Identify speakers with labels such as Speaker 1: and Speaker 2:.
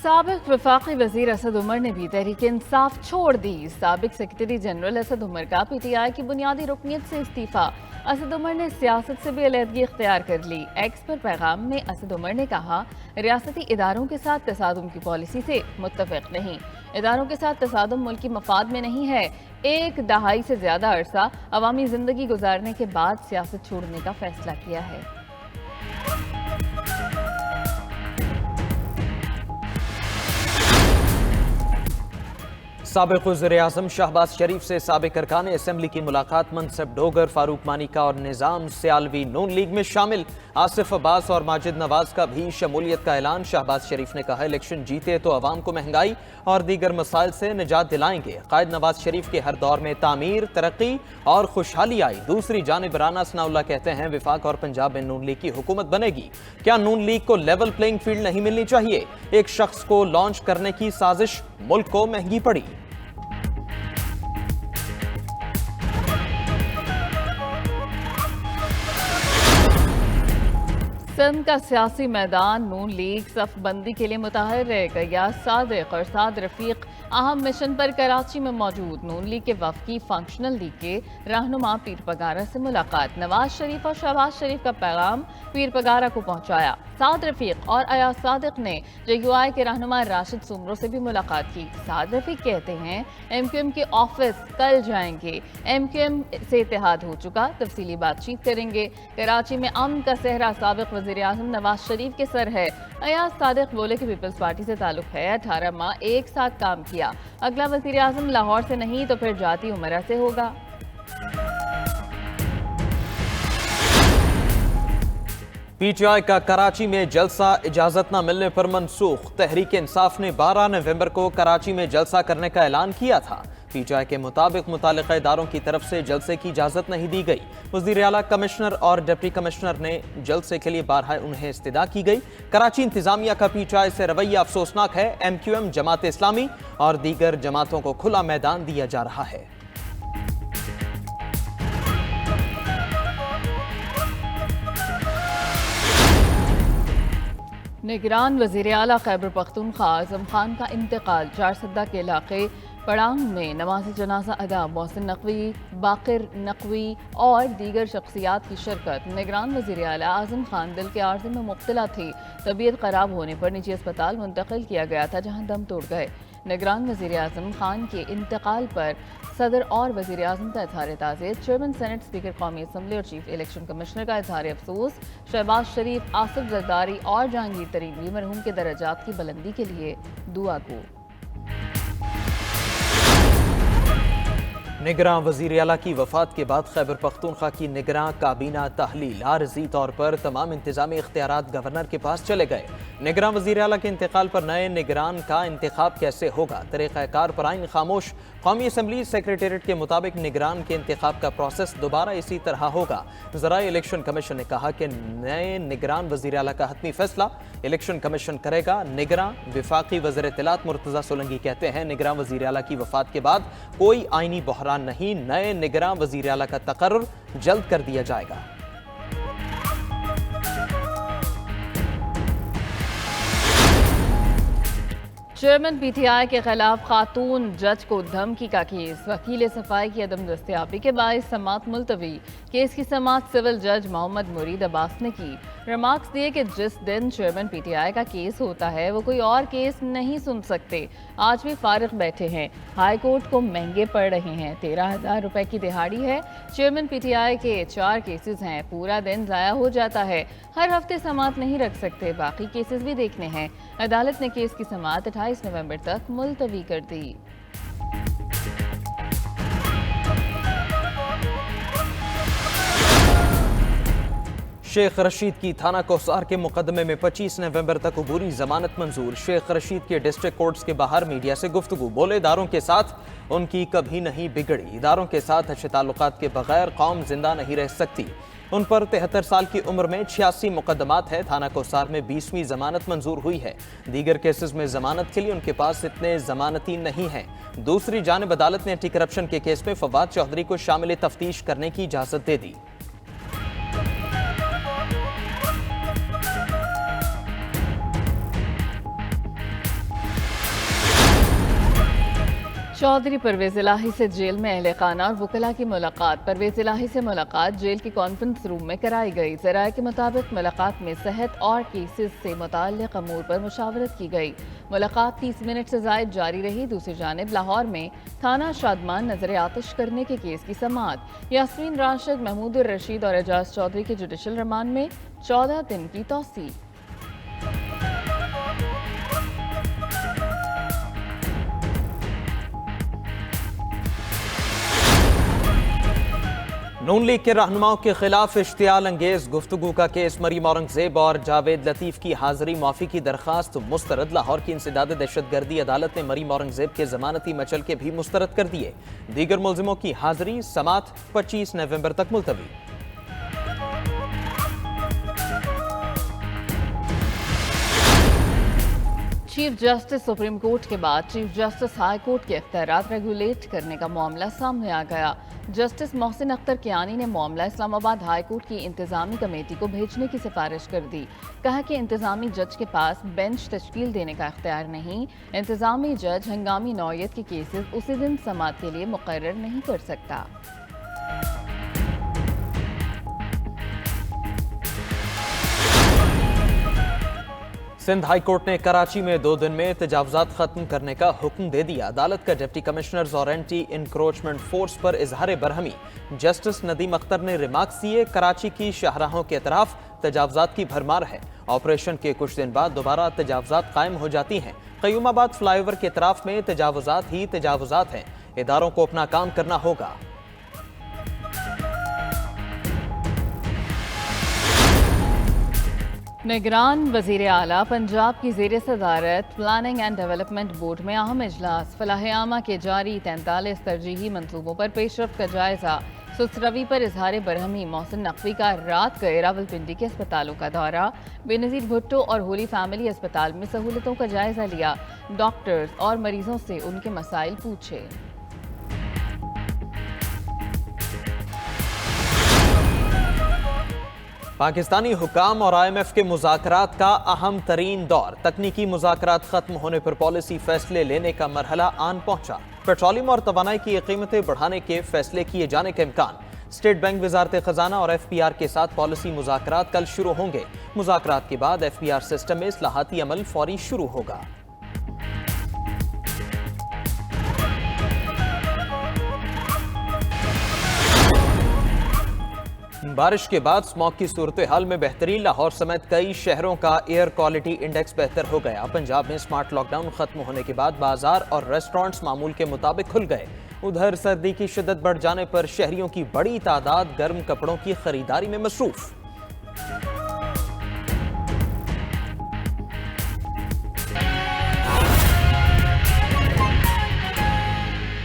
Speaker 1: साबिक वफाकी वजीर असद उमर ने भी तहरीक इंसाफ छोड़ दी। साबिक सेक्रेटरी जनरल असद उमर का पीटीआई की बुनियादी रुकनीत से इस्तीफा। असद उमर ने सियासत से भी अलहदगी इख्तियार कर ली। एक्स पर पैगाम में असद उमर ने कहा, रियासती इदारों के साथ तसादुम की पॉलिसी से मुत्तफिक नहीं। इदारों के साथ तसादुम मुल्की मफाद में नहीं है। एक दहाई से ज्यादा अरसा अवामी जिंदगी गुजारने के बाद सियासत छोड़ने का फैसला किया है।
Speaker 2: साबिक वज़ीर-ए-आज़म शहबाज शरीफ से साबिक अरकान असेंबली की मुलाकात। मनसब डोगर, फारूक मानिका और निज़ाम सियालवी नून लीग में शामिल। आसिफ अब्बास और माजिद नवाज का भी शमूलियत का ऐलान। शहबाज शरीफ ने कहा, इलेक्शन जीते तो अवाम को महंगाई और दीगर मसाइल से निजात दिलाएंगे। कायद नवाज शरीफ के हर दौर में तामीर, तरक्की और खुशहाली आई। दूसरी जानिब राना सनाउल्लाह कहते हैं, विफाक और पंजाब में नून लीग की हुकूमत बनेगी। क्या नून लीग को लेवल प्लेइंग फील्ड नहीं मिलनी चाहिए? एक शख्स को लॉन्च करने की साजिश मुल्क को महंगी पड़ी।
Speaker 1: सिंध का सियासी मैदान नून लीग सफ बंदी के लिए मुतहर्रिक। गयास सादिक और साद रफीक अहम मिशन पर कराची में मौजूद। नून लीग के वफकी फंक्शनल लीग के रहनुमा पीर पगारा से मुलाकात। नवाज शरीफ और शहबाज शरीफ का पैगाम पीर पगारा को पहुंचाया। साद रफीक और अयाज सादिक ने JUI के रहनुमा राशिद सुमरो से भी मुलाकात की। साद रफीक कहते हैं, MQM के ऑफिस कल जाएंगे। MQM से इत्तेहाद हो चुका, तफसीली बातचीत करेंगे। कराची में अमन का सहरा साबिक वज़ीर-ए-आज़म नवाज शरीफ के सर है। अयाज सादिक बोले कि पीपल्स पार्टी से ताल्लुक है। 18 माह एक साथ काम किया। अगला वज़ीर-ए-आज़म लाहौर से नहीं तो फिर जाती उमरा से होगा।
Speaker 2: PTI का कराची में जलसा इजाजत न मिलने पर मनसूख। तहरीक इंसाफ ने 12 नवंबर को कराची में जलसा करने का ऐलान किया था। PTI के मुताबिक मुतालिका इदारों की तरफ से जलसे की इजाजत नहीं दी गई। वज़ीर आला, कमिश्नर और डिप्टी कमिश्नर ने जलसे के लिए बारहा उन्हें इस्तिदा की गई। कराची इंतजामिया का PTI से रवैया अफसोसनाक है। MQM, जमात इस्लामी और दीगर जमातों को खुला मैदान दिया जा रहा है।
Speaker 1: निगरान वज़ीर आला खैबर पख्तूनख्वा आज़म खान का इंतकाल। चारसद्दा के इलाके पड़ांग में नमाज जनाजा अदा। मोहसिन नकवी, बाकिर नकवी और दीगर शख्सियात की शिरकत। निगरान वज़ीर आला आज़म खान दिल के आर्ज़े में मुब्तला थी। तबीयत ख़राब होने पर निजी अस्पताल मुंतकिल किया गया था, जहाँ दम तोड़ गए। निगरान वज़ीर आज़म खान के इंतकाल पर सदर और वज़ीर आज़म का इज़हार ताज़ियत। चेयरमैन सेनेट, स्पीकर कौमी असम्बली और चीफ इलेक्शन कमिश्नर का इज़हार अफसोस। शहबाज शरीफ, आसिफ जरदारी और जहांगीर तरीन भी मरहूम के दर्जात की बुलंदी के लिए दुआ गो।
Speaker 2: निगरान वज़ीर आला की वफ़ात के बाद खैबर पख्तूनख्वा की निगरान काबीना तहलील। आरज़ी तौर पर तमाम इंतज़ामी इख्तियारात गवर्नर के पास चले गए। निगरान वज़ीर आला के इंतकाल पर नए निगरान का इंतखाब कैसे होगा? तरीक़ाकार पर आइन खामोश। कौमी असम्बली सेक्रेटेरिएट के मुताबिक निगरान के इंतखाब का प्रोसेस दोबारा इसी तरह होगा। ज़राए इलेक्शन कमीशन ने कहा कि नए निगरान वज़ीर आला का हतमी फैसला इलेक्शन कमीशन करेगा। निगरान वफाकी वज़ीर इत्तलात मुर्तज़ा सोलंकी कहते हैं, निगरान वज़ीर आला की वफ़ात के बाद कोई आइनी बहरान नहीं। नए निगरान वज़ीर आला का तकर्रुर जल्द कर दिया जाएगा।
Speaker 1: चेयरमैन PTI के खिलाफ खातून जज को धमकी का केस। वकील सफाई की अदम दस्तयाबी के बायस समाअत मुलतवी। केस की समाअत सिविल जज मोहम्मद मुरीद अब्बास ने की। रिमार्क्स दिए कि जिस दिन चेयरमैन PTI का केस होता है वो कोई और केस नहीं सुन सकते। आज भी फारिग बैठे हैं। हाई कोर्ट को महंगे पड़ रहे हैं। 13,000 रुपए की दिहाड़ी है। चेयरमैन PTI के 4 केसेस हैं। पूरा दिन ज़ाया हो जाता है। हर हफ्ते समाअत नहीं रख सकते। बाकी केसेस भी देखने हैं। अदालत ने केस की समाअत 28 नवंबर तक मुलतवी कर दी।
Speaker 2: शेख रशीद की थाना कोसार के मुकदमे में 25 नवंबर तक अबूरी जमानत मंजूर। शेख रशीद के डिस्ट्रिक्ट कोर्ट्स के बाहर मीडिया से गुफ्तगू। बोले, इदारों के साथ उनकी कभी नहीं बिगड़ी। इदारों के साथ अच्छे ताल्लुकात के बगैर कौम जिंदा नहीं रह सकती। उन पर 73 साल की उम्र में 86 मुकदमात है। थाना कोसार में 20वीं जमानत मंजूर हुई है। दीगर केसेस में जमानत के लिए उनके पास इतने जमानती नहीं हैं। दूसरी जानिब अदालत ने एंटी करप्शन के केस में फवाद चौधरी को शामिल तफ्तीश करने की इजाजत दे दी।
Speaker 1: चौधरी परवेज इलाही से जेल में अहले खाना और वकला की मुलाकात। परवेज इलाही से मुलाकात जेल के कॉन्फ्रेंस रूम में कराई गई। ज़राए के मुताबिक मुलाकात में सेहत और केसेस से मुताल्लिक़ अमूर पर मुशावरत की गई। मुलाकात 30 मिनट से ज़ायद जारी रही। दूसरी जानिब लाहौर में थाना शादमान नजर आतिश करने के केस की समाअत। यास्मीन राशिद, महमूद रशीद और एजाज चौधरी के जुडिशल रिमांड में 14 दिन की तौसीअ।
Speaker 2: नून लीग के रहनुमाओं के खिलाफ इश्तियाल अंगेज गुफ्तगू का केस। मरीम औरंगजेब और जावेद लतीफ की हाजिरी माफी की दरखास्त मुस्तरद। लाहौर की इंसदाद दहशतगर्दी अदालत ने मरीम औरंगजेब के जमानती मचल के भी मुस्तरद कर दिए। दीगर मुलजिमों की हाजिरी समात 25 नवंबर तक मुलतवी।
Speaker 1: चीफ जस्टिस सुप्रीम कोर्ट के बाद चीफ जस्टिस हाई कोर्ट के इख्तियारात रेगुलेट करने का मामला सामने आ गया। जस्टिस मोहसिन अख्तर कियानी ने मामला इस्लामाबाद हाई कोर्ट की इंतजामी कमेटी को भेजने की सिफारिश कर दी। कहा कि इंतजामी जज के पास बेंच तश्कील देने का इख्तियार नहीं। इंतजामी जज हंगामी नौयत के केसेस उसी दिन समाअत के लिए मुकर्रर नहीं कर सकता।
Speaker 2: सिंध हाई कोर्ट ने कराची में 2 दिन में तजावुजात खत्म करने का हुक्म दे दिया। अदालत का डिप्टी कमिश्नर्स और एंटी इंक्रोचमेंट फोर्स पर इजहार बरहमी। जस्टिस नदीम अख्तर ने रिमार्क्स दिए, कराची की शाहराहों के अतराफ तजावुजात की भरमार है। ऑपरेशन के कुछ दिन बाद दोबारा तजावुजात कायम हो जाती हैं। क़य्यूमाबाद फ्लाईओवर के अतराफ में तजावुजात ही तजावुजात हैं। इदारों को अपना काम करना होगा।
Speaker 1: निगरान वज़ीर आला पंजाब की ज़ेर सदारत प्लानिंग एंड डेवलपमेंट बोर्ड में अहम इजलास। फलाह आमा के जारी 43 तरजीही मंसूबों पर पेशरफ्त का जायजा। सुसरवी पर इजहार बरहमी। मोहसिन नकवी का रात गए रावलपिंडी के अस्पतालों का दौरा। बेनज़ीर भुट्टो और होली फैमिली अस्पताल में सहूलतों का जायजा लिया। डॉक्टर्स और मरीजों से उनके मसाइल पूछे।
Speaker 2: पाकिस्तानी हुकाम और IMF के मुज़ाकरात का अहम तरीन दौर। तकनीकी मुज़ाकरात खत्म होने पर पॉलिसी फैसले लेने का मरहला आन पहुंचा। पेट्रोलियम और तवानाई की कीमतें बढ़ाने के फैसले किए जाने का इम्कान। स्टेट बैंक, वजारत खजाना और FPR के साथ पॉलिसी मुज़ाकरात कल शुरू होंगे। मुज़ाकरात के बाद FPR सिस्टम में इस्लाहाती अमल फौरी शुरू होगा। बारिश के बाद स्मॉग की सूरत हाल में बेहतरी। लाहौर समेत कई शहरों का एयर क्वालिटी इंडेक्स बेहतर हो गया। पंजाब में स्मार्ट लॉकडाउन खत्म होने के बाद बाजार और रेस्टोरेंट्स मामूल के मुताबिक खुल गए। उधर सर्दी की शिद्दत बढ़ जाने पर शहरियों की बड़ी तादाद गर्म कपड़ों की खरीदारी में मसरूफ।